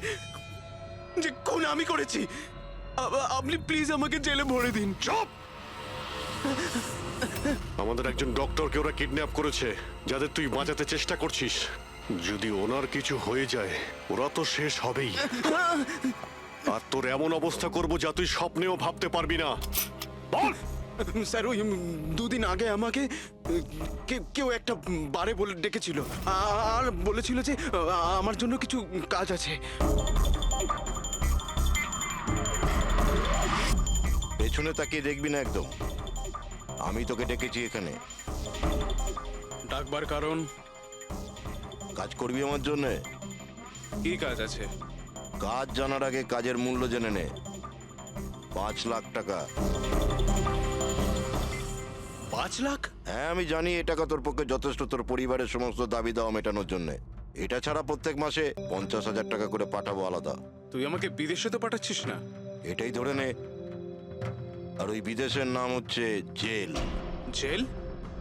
K: খুন আমি করেছি। আপনি প্লিজ আমাকে জেলে ভরে দিন।
F: চুপ! আমাদের একজন ডক্টরকে ওরা কিডন্যাপ করেছে, যাদের তুই বাঁচাতে চেষ্টা করছিস। যদি ওনার কিছু হয়ে যায় ওরা তো শেষ হবেই। আর তোর এমন অবস্থা করব যা তুই স্বপ্নেও ভাবতে পারবি না। বল!
K: স্যার, ওই 2 দিন আগে আমাকে কেউ একটা বারে বলে ডেকেছিল আর বলেছিল যে আমার জন্য কিছু কাজ আছে।
O: পেছনে তাকিয়ে দেখবি না একদম। আমি তোকে ডেকেছি এখানে।
K: ডাকবার কারণ?
O: কাজ করবি আমার জন্য?
K: কি কাজ আছে?
O: কাজ জানার আগে কাজের মূল্য জেনে নে। 5 লাখ টাকা।
K: 5 লাখ?
O: হ্যাঁ, আমি জানি এই টাকা তোর পক্ষে যথেষ্ট তোর পরিবারের সমস্ত দাবি দাওয়া মেটানোর জন্য। এটা ছাড়া প্রত্যেক মাসে 50,000 টাকা করে পাঠাবো আলাদা।
K: তুই আমাকে বিদেশে তো পাঠাচ্ছিস না?
O: এটাই ধরে নে। আর ওই বিদেশের নাম হচ্ছে জেল।
K: জেল?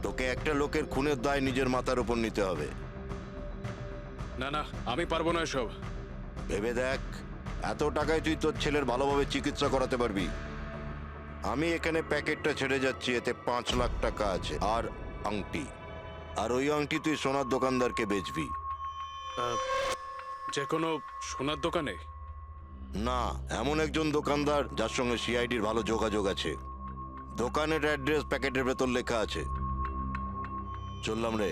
O: তোকে একটা লোকের খুনের দায় নিজের মাথার উপর নিতে হবে।
K: না না, আমি পারবো না এসব।
O: ভেবে দেখ, এত টাকায় তুই তোর ছেলের ভালোভাবে চিকিৎসা করাতে পারবি। আমি এখানে প্যাকেটটা ছেড়ে যাচ্ছি, এতে 5 লাখ টাকা আছে আর আংটি। আর ওই আংটি তুই সোনার দোকানদারকে বেচবি।
K: যে কোনো সোনার দোকানে?
O: না, এমন একজন দোকানদার যার সঙ্গে সিআইডির ভালো যোগাযোগ আছে। দোকানের অ্যাড্রেস প্যাকেটের ভেতর লেখা আছে। চললাম রে।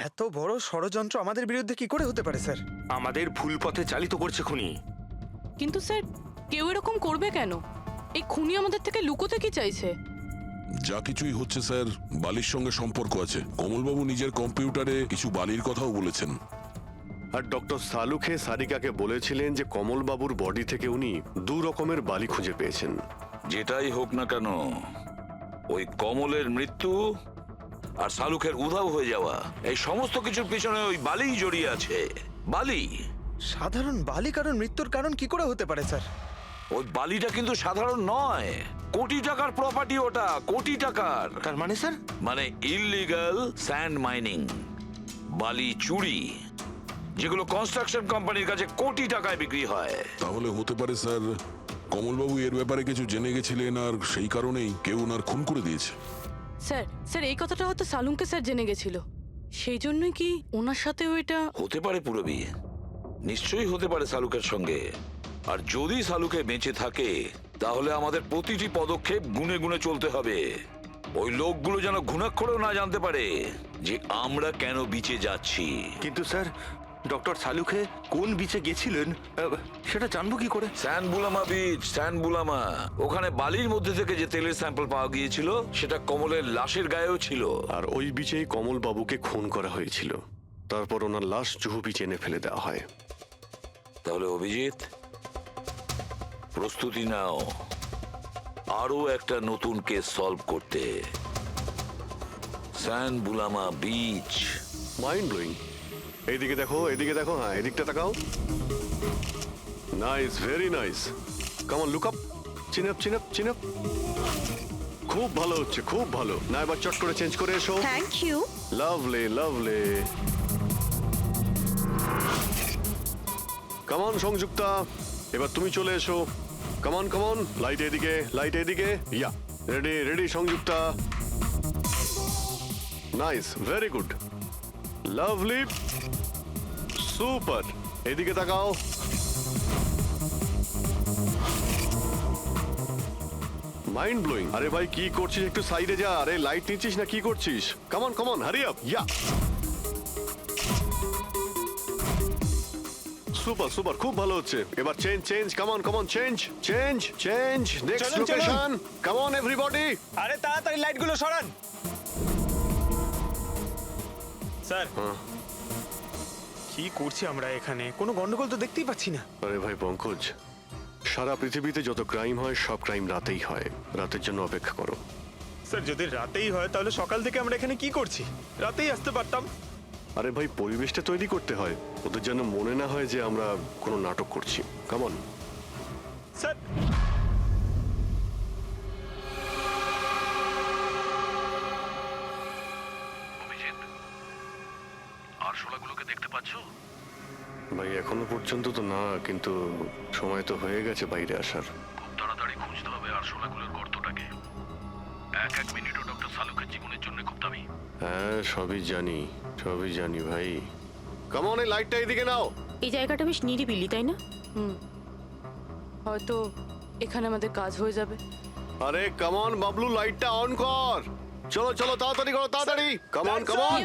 D: এত বড় ষড়যন্ত্র আমাদের বিরুদ্ধে কি করে হতে পারে স্যার?
A: আমাদের ভুল পথে চালিত করছে খুনি।
G: কিন্তু স্যার, কেউ এরকম করবে কেন? এই খুনি আমাদের থেকে লুকোতে কি চাইছে?
C: যা কিছুই হচ্ছে স্যার, বালির সঙ্গে সম্পর্ক আছে। কমলবাবু নিজের কম্পিউটারে কিছু বালির কথাও বলেছেন।
F: আর ডক্টর সালুখে সারিকাকে বলেছিলেন যে কমলবাবুর বডি থেকে উনি 2 রকমের বালি খুঁজে পেয়েছেন।
H: যেটাই হোক না কেন, ওই কমলের মৃত্যু আর শালুকের উধাও হয়ে যাওয়া, এই সমস্ত কিছুর পিছনে ওই বালিই জড়িয়ে আছে। বালি।
D: সাধারণ বালি কারণ মৃত্যুর কারণ কি করে হতে পারে স্যার?
H: ওই বালিটা কিন্তু সাধারণ নয়, কোটি টাকার প্রপার্টি ওটা, কোটি টাকার।
A: তার মানে স্যার?
H: মানে ইললিগাল স্যান্ড মাইনিং, বালি চুরি, যেগুলো কনস্ট্রাকশন কোম্পানির কাছে কোটি টাকায় বিক্রি হয়।
C: তাহলে হতে পারে স্যার কমলবাবু এর ব্যাপারে কিছু জেনে গেছিলেন আর সেই কারণেই কেউ ওনার খুন করে দিয়েছে।
G: স্যার এই কথাটা হয়তো সালুমকে স্যার জেনে গেছিল, সেই জন্যই কি ওনার সাথেও এটা
H: হতে পারে। পুরবি নিশ্চয়ই হতে পারে সালুকের সঙ্গে। আর যদি সালুকে বেঁচে থাকে তাহলে আমাদের প্রতিটি পদক্ষেপ গুনে গুনে চলতে হবে। ওই লোকগুলো যেন ঘুণাক্ষরেও না জানতে পারে যে আমরা কেন বিচে যাচ্ছি।
K: কিন্তু স্যার,
A: ডক্টর সালুখে কোন বিচে গেছিলেন সেটা জানবো কি করে?
H: স্যান বুলামা বিচ, স্যান বুলামা। ওখানে বালির মধ্যে থেকে যে তেলের স্যাম্পল পাওয়া গিয়েছিল সেটা কমলের লাশের গায়েও ছিল।
F: আর ওই বিচেই কমল বাবুকে খুন করা হয়েছিল। তারপর ওনার লাশ জুহু বিচে এনে ফেলে দেওয়া হয়।
H: তাহলে অভিজিৎ, প্রস্তুতি নাও আরো একটা নতুন কেস সলভ করতে। স্যান বুলামা বিচ।
F: Mind blowing. এইদিকে দেখো, এদিকে দেখো, হ্যাঁ এদিকটা তাকাও। Nice, very nice. Come on, look up, chin up, chin up, chin up. খুব ভালো হচ্ছে, খুব ভালো। না এবার চট করে চেঞ্জ করে এসো।
N: Thank you.
F: Lovely, lovely. Come on Sanjukta, এবার তুমি চলে এসো। Come on, come on. Light এদিকে, লাইট এদিকে। Yeah, ready, ready Sanjukta. Nice, very good, lovely, super. এদিকে তাকাও। Mind blowing. আরে ভাই কি করছিস, একটু সাইডে যা। আরে লাইট নিচ্ছিস না কি করছিস? Come on come on, hurry up. Yeah, super super, খুব ভালো হচ্ছে। এবার change change, come on come on, change change change. Next
D: চলুন, চলুন।
F: Location, come on everybody.
D: আরে তাড়াতাড়ি লাইটগুলো সরান। স্যার, কি করছি আমরা এখানে? কোনো গন্ডগোল তো দেখতেই পাচ্ছি না।
F: আরে ভাই পঙ্কজ, সারা পৃথিবীতে যত ক্রাইম হয় সব ক্রাইম রাতেই হয়। রাতের জন্য অপেক্ষা করো।
D: স্যার, যদি রাতেই হয় তাহলে সকাল থেকে আমরা এখানে কি করছি? রাতেই আসতে পারতাম।
F: আরে ভাই পরিবেশটা তৈরি করতে হয়, ওদের যেন মনে না হয় যে আমরা কোনো নাটক করছি। কামন
D: স্যার,
H: আরশোলাগুলোকে দেখতে পাচ্ছো?
F: ভাই এখনো পর্যন্ত তো না, কিন্তু সময় তো হয়ে গেছে বাইরে আসার।
H: খুব তাড়াতাড়ি খুঁজতে হবে আরশোলাগুলোর গর্তটাকে। এক মিনিটও ডক্টর সালুকের জীবনের জন্য খুব দামি।
F: হ্যাঁ সবই জানি, সবই জানি ভাই। কামন, এই লাইটটা এদিকে নাও।
N: এই জায়গাটা বেশ নিরিবিলি, তাই না?
G: হয়তো এখানে আমাদের কাজ হয়ে যাবে।
F: আরে কামন বাবলু, লাইটটা অন কর। চলো চলো, তাড়াতাড়ি করো, তাড়াতাড়ি। Come on come on.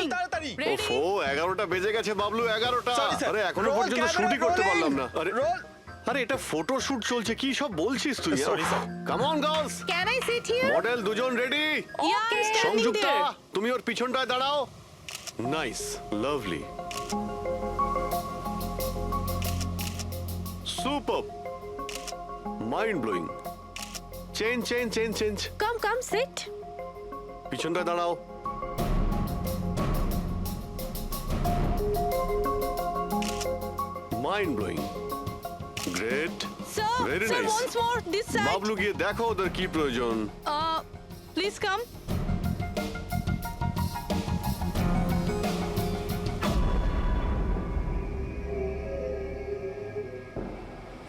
D: তাড়াতাড়ি।
F: ওফো, 11টা বেজে গেছে বাবলু, 11টা।
D: Sorry, sir.
F: আরে এখনো
D: Roll
F: পর্যন্ত
D: camera,
F: শুটই করতে
D: rolling.
F: পারলাম না। আরে
D: Roll.
F: আরে এটা ফটো শুট চলছে, কি সব বলছিস তুই?
D: Sorry, sir.
F: Come on girls,
N: can I sit here?
F: Model দুজন রেডি।
N: Okay, standing
F: Sanjukta,
N: there.
F: তুমি ওর পিছনটায় দাঁড়াও। Nice, lovely, super, mind blowing. Change change change change.
N: Come come, sit.
F: পিছনটায় দাঁড়াও। Mind blowing, great,
G: sir,
F: very
G: sir,
F: nice.
G: once more this side.
F: Bablu গিয়ে দেখো ওদের কি প্রয়োজন।
G: Please come.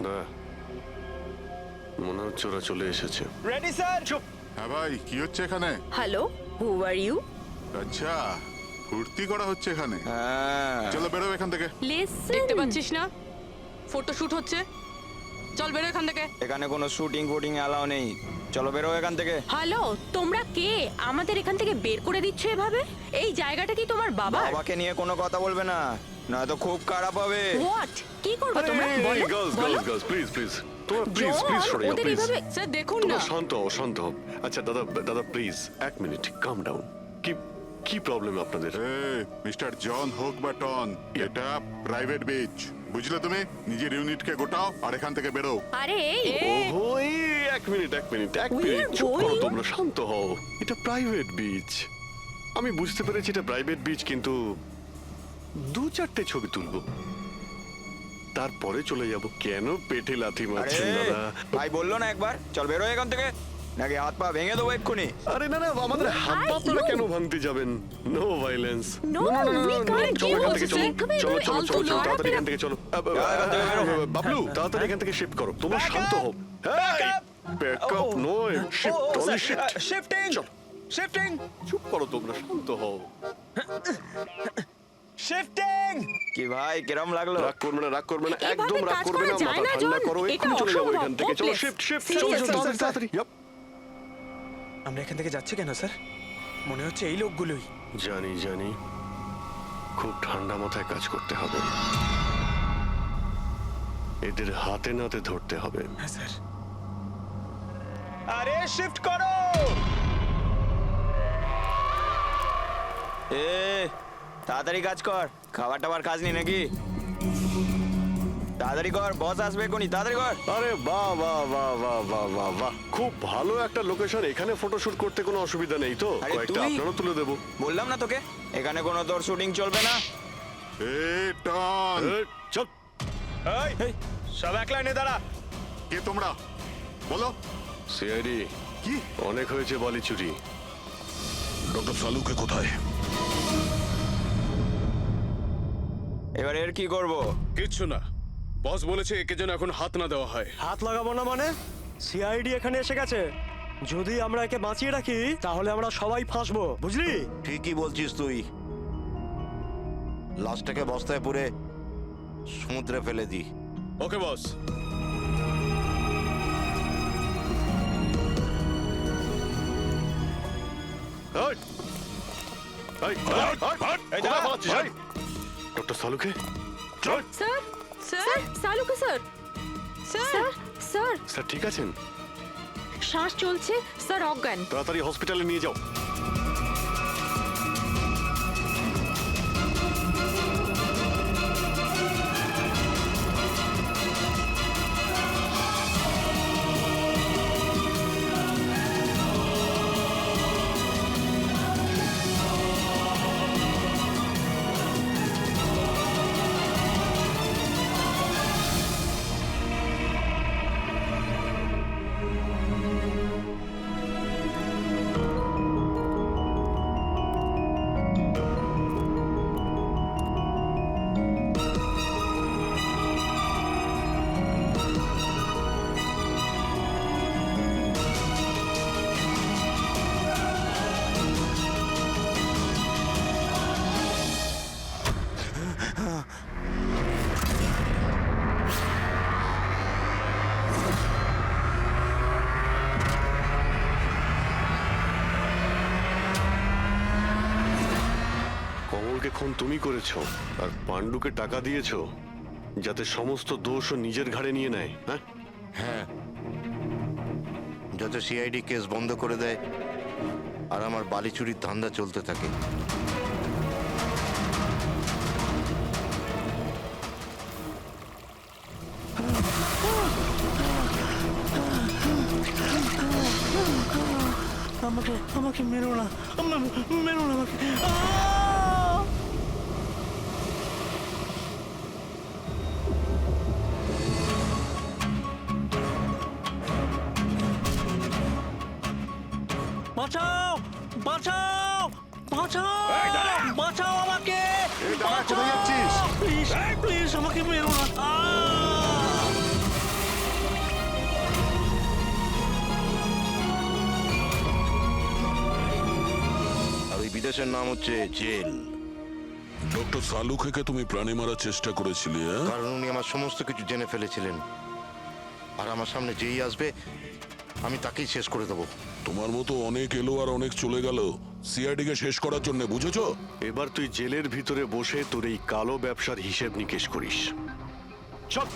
F: না, মনে হচ্ছে ওরা চলে এসেছে।
D: Ready sir. চুপ।
L: হ্যাঁ ভাই, কি হচ্ছে এখানে?
N: Hello, who are you?
L: আচ্ছা, ফুর্তি করা হচ্ছে এখানে। চলো বেরো এখান থেকে।
N: লিসেন।
G: দেখতে পাচ্ছিস না ফটো শুট হচ্ছে? চল বেরো এখান থেকে।
K: এখানে কোনো শুটিং ফুটিং অ্যালাউ নেই। চলো বেরো এখান থেকে।
N: হ্যালো, তোমরা কে আমাদের এখান থেকে বের করে দিচ্ছ এভাবে? এই জায়গাটা কি তোমার বাবার?
K: বাবাকে নিয়ে কোনো কথা বলবে না, নয়তো খুব খারাপ হবে।
N: হোয়াট? কি করবে তোমরা? বলো,
F: গার্লস
N: বলো।
F: গার্লস গার্লস, প্লিজ প্লিজ, তোমরা প্লিজ
N: জন,
F: প্লিজ সরে যাও,
N: ওদের
F: প্লিজ।
N: এভাবে
G: স্যার দেখুন
F: তোমরা
G: না।
F: শান্ত হও, শান্ত হও। আচ্ছা দাদা, দাদা প্লিজ এক মিনিট, কাম ডাউন। কি কি প্রবলেম আপনাদের?
L: মিস্টার জন হোক বা টন, এটা প্রাইভেট বিচ, বুঝলে তুমি? নিজের ইউনিটকে গোটাও আর এখান থেকে বেরো।
N: আরে এই,
F: ওহো, এই এক মিনিট এক মিনিট এক
N: We
F: মিনিট,
N: are
F: চুপ করো
N: going-
F: তোমরা, শান্ত হও। এটা প্রাইভেট বিচ, আমি বুঝতে পেরেছি এটা প্রাইভেট বিচ, কিন্তু 2-4টে ছবি তুলবো, তারপরে চলে যাব। কেন পেটে লাথি মারছেন দাদা?
K: ভাই বললো না একবার চল বেরো এখান থেকে, নাকি হাত পা ভেঙে দেবো এক্ষুনি।
F: আরে না না, আমাদের হাত পা আপনারা কেন ভাঙতে যাবেন? No violence.
N: No, we can't
F: চলো এখান
N: use
F: থেকে,
N: this.
F: চলো
N: এভাবে
F: চলো চলো
N: ফালতু
F: চলো চলো,
N: লড়াই
F: তাড়াতাড়ি
N: পেরা-
F: এখান থেকে চলো।
K: এখান থেকে বেরো।
F: বাবলু তাড়াতাড়ি এখান থেকে শিফট করো, তোমরা শান্ত হও। ব্যাকআপ নয়, shift, only shift.
D: Shifting shifting
F: চুপ করো তোমরা, শান্ত হও।
D: শিফটিং।
K: কি ভাই কিরম লাগলো?
F: রাগ করবে না, রাগ করবে না,
N: এভাবে
F: একদম রাগ
N: কাজ
F: করবে
N: করা
F: না,
N: যায়
F: মাথা
N: না,
F: ঠান্ডা
N: জন।
F: করো,
N: এটা
F: এক্ষুনি চলে যাবো
N: অসম্ভব,
F: এখান থেকে। চলো
N: hopeless.
F: শিফট শিফট,
N: Seriously,
F: চলো চলো,
N: sir,
F: তাড়াতাড়ি তাড়াতাড়ি। Yup.
D: আমরা এখান থেকে যাচ্ছি কেন স্যার? মনে হচ্ছে এই লোকগুলোই।
F: জানি জানি, খুব ঠান্ডা মাথায় কাজ করতে হবে। এদের হাতে নাতে ধরতে হবে।
K: স্যার
D: আরে শিফট করো। এ তাড়াতাড়ি কাজ কর, খাবার টাবার কাজ নেই নাকি? তাড়াতাড়ি কর, বস আসবে কোনি, তাড়াতাড়ি কর।
F: আরে বাহ বাহ বাহ বাহ বাহ বাহ বাহ, খুব ভালো একটা লোকেশন। এখানে ফটোশুট করতে কোনো অসুবিধা নেই তো?
D: আরে
F: কয়েকটা
D: তুই?
F: আপনারও তুলে দেবো।
D: বললাম না তোকে এখানে কোনো তোর শুটিং চলবে না।
L: টন,
F: চল। এই, সব এক লাইনে দাঁড়া।
L: কে তোমরা? বলো।
F: সিআইডি
L: কি?
F: অনেক হয়েছে বালি চুরি।
C: ডক্টর সালুকে কোথায়?
D: এবার এর কি করব?
K: কিচ্ছু না, বস বলেছে একে যেন এখন হাত না দেওয়া হয়।
B: হাত লাগাবো না মানে? সিআইডি এখানে এসে গেছে। যদি আমরা একে বাঁচিয়ে রাখি তাহলে আমরা সবাই ফাঁসবো, বুঝলি?
O: ঠিকই বলছিস তুই। লাশটাকে বস্তায় পুরে সমুদ্রে ফেলে দি।
K: Okay boss.
F: ডক্টর সালুকে
N: স্যার স্যার সালুকে স্যার স্যার স্যার
F: স্যার ঠিক আছেন?
N: শ্বাস চলছে স্যার, অজ্ঞান।
F: তাড়াতাড়ি হসপিটালে নিয়ে যাও। কমলকে খুন তুমি করেছো আর পাণ্ডুকে টাকা দিয়েছো যাতে সমস্ত দোষ ও নিজের ঘাড়ে নিয়ে নেয়। হ্যাঁ
O: হ্যাঁ, যাতে সিআইডি কেস বন্ধ করে দেয় আর আমার বালি চুরির ধান্দা চলতে থাকে।
B: আমাকে আমাকে মেরো না, মেরো না আমাকে। বাঁচাও বাঁচাও বাঁচাও বাঁচাও আমাকে।
L: কোথায় যাচ্ছিস?
B: প্লিজ প্লিজ আমাকে মেরো না।
O: আর ওই বিদেশের নাম হচ্ছে জেল।
C: ডক্টর সালুকে তুমি প্রাণে মারার চেষ্টা করেছিলে, হ্যাঁ?
O: কারণ উনি আমার সমস্ত কিছু জেনে ফেলেছিলেন, আর আমার সামনে যেই আসবে আমি তাকেই শেষ করে দেবো।
C: তোমার মতো অনেক এলো আর অনেক চলে গেল সিআইডি কে শেষ করার জন্য, বুঝেছো?
F: এবার তুই জেলের ভিতরে বসে তোর এই কালো ব্যবসার হিসেব নিকেশ করিস। চল।